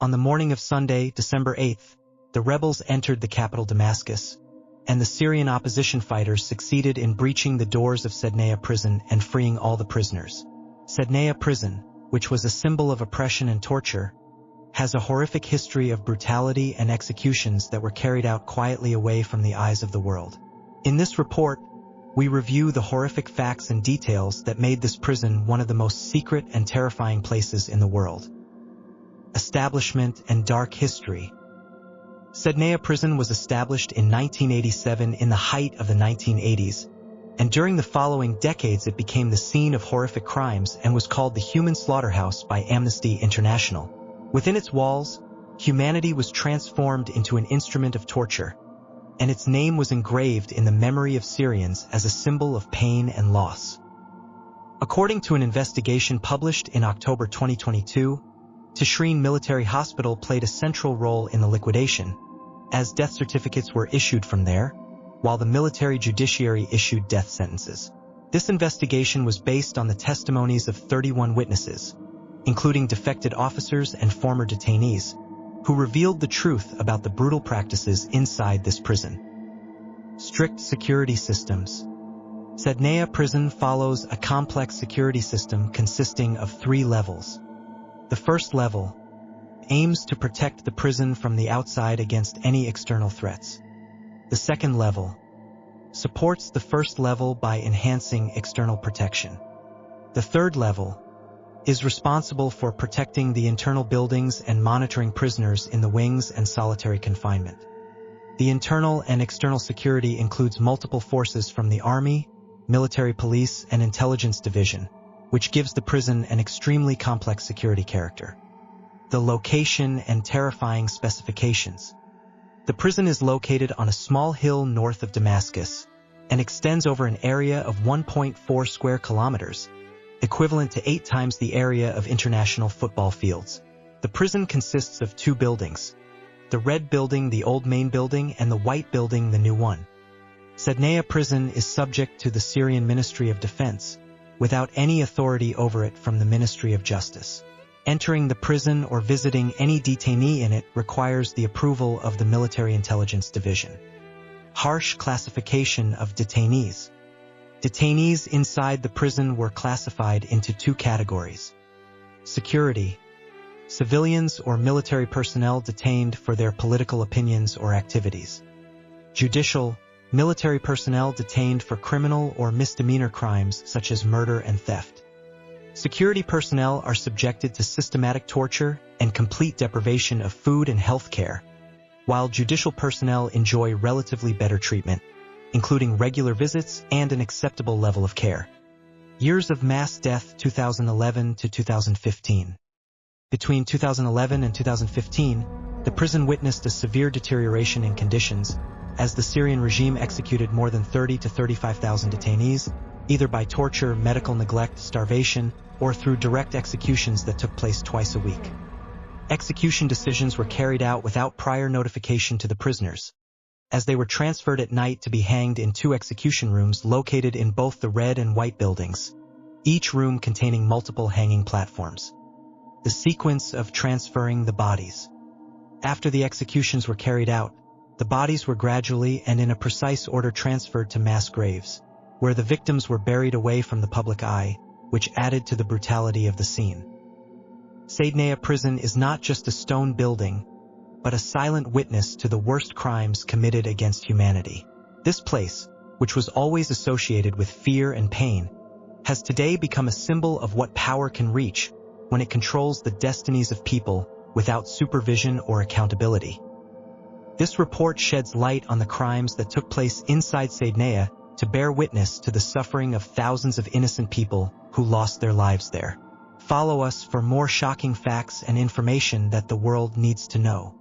On the morning of Sunday, December 8th, the rebels entered the capital Damascus, and the Syrian opposition fighters succeeded in breaching the doors of Saydnaya prison and freeing all the prisoners. Saydnaya prison, which was a symbol of oppression and torture, has a horrific history of brutality and executions that were carried out quietly away from the eyes of the world. In this report, we review the horrific facts and details that made this prison one of the most secret and terrifying places in the world. Establishment and dark history. Saydnaya prison was established in 1987 in the height of the 1980s, and during the following decades it became the scene of horrific crimes and was called the human slaughterhouse by Amnesty International. Within its walls, humanity was transformed into an instrument of torture, and its name was engraved in the memory of Syrians as a symbol of pain and loss. According to an investigation published in October 2022, Syrian Military Hospital played a central role in the liquidation, as death certificates were issued from there, while the military judiciary issued death sentences. This investigation was based on the testimonies of 31 witnesses, including defected officers and former detainees, who revealed the truth about the brutal practices inside this prison. Strict security systems. Saydnaya prison follows a complex security system consisting of 3 levels. The first level aims to protect the prison from the outside against any external threats. The second level supports the first level by enhancing external protection. The third level is responsible for protecting the internal buildings and monitoring prisoners in the wings and solitary confinement. The internal and external security includes multiple forces from the army, military police, and intelligence division, which gives the prison an extremely complex security character. The location and terrifying specifications. The prison is located on a small hill north of Damascus and extends over an area of 1.4 square kilometers, equivalent to 8 times the area of international football fields. The prison consists of 2 buildings, the red building, the old main building, and the white building, the new one. Saydnaya prison is subject to the Syrian Ministry of Defense, without any authority over it from the Ministry of Justice. Entering the prison or visiting any detainee in it requires the approval of the Military Intelligence Division. Harsh classification of detainees. Detainees inside the prison were classified into 2 categories. Security. Civilians or military personnel detained for their political opinions or activities. Judicial. Military personnel detained for criminal or misdemeanor crimes such as murder and theft. Security personnel are subjected to systematic torture and complete deprivation of food and health care, while judicial personnel enjoy relatively better treatment, including regular visits and an acceptable level of care. Years of mass death 2011 to 2015. Between 2011 and 2015, the prison witnessed a severe deterioration in conditions, as the Syrian regime executed more than 30 to 35,000 detainees, either by torture, medical neglect, starvation, or through direct executions that took place twice a week. Execution decisions were carried out without prior notification to the prisoners, as they were transferred at night to be hanged in 2 execution rooms located in both the red and white buildings, each room containing multiple hanging platforms. The sequence of transferring the bodies. After the executions were carried out, the bodies were gradually and in a precise order transferred to mass graves, where the victims were buried away from the public eye, which added to the brutality of the scene. Saydnaya prison is not just a stone building, but a silent witness to the worst crimes committed against humanity. This place, which was always associated with fear and pain, has today become a symbol of what power can reach when it controls the destinies of people without supervision or accountability. This report sheds light on the crimes that took place inside Saydnaya to bear witness to the suffering of thousands of innocent people who lost their lives there. Follow us for more shocking facts and information that the world needs to know.